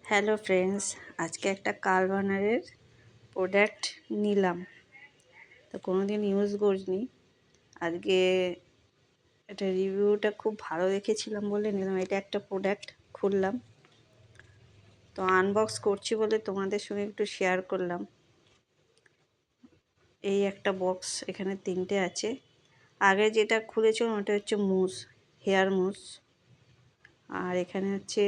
Hello friends, আজকে একটা কার্বানারের product নিলাম। তো কোনোদিন ইউজ করিনি। আজকে এটা রিভিউটা খুব ভালো দেখেছিলাম বলে নিলাম। এটা একটা প্রোডাক্ট খুললাম, তো আনবক্স করছি বলে তোমাদের সঙ্গে একটু শেয়ার করলাম। এই একটা বক্স, এখানে 3টে আছে। আগে যেটা খুলেছিলাম ওটা হচ্ছে মুস, হেয়ার মুস। আর এখানে হচ্ছে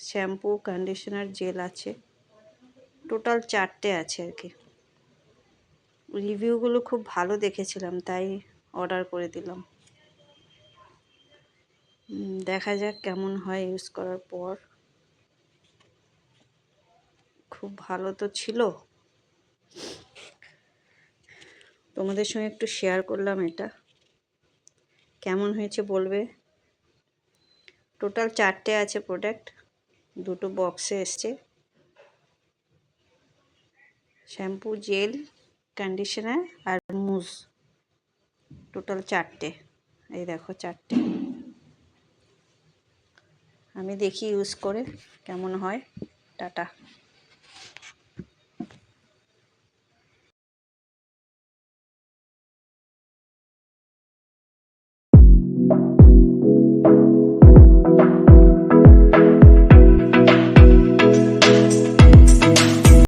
শ্যাম্পু, কন্ডিশনার, জেল আছে। টোটাল 4টে আছে আর কি। রিভিউগুলো খুব ভালো দেখেছিলাম, তাই অর্ডার করে দিলাম। দেখা যাক কেমন হয় ইউজ করার পর। খুব ভালো তো ছিল, তোমাদের সঙ্গে একটু শেয়ার করলাম। এটা কেমন হয়েছে বলবে। টোটাল 4টে আছে প্রোডাক্ট, 2টো বক্সে এসছে। শ্যাম্পু, জেল, কন্ডিশনার আর মুজ, টোটাল 4টে। এই দেখো 4টে। আমি দেখি ইউজ করে কেমন হয়। টাটা।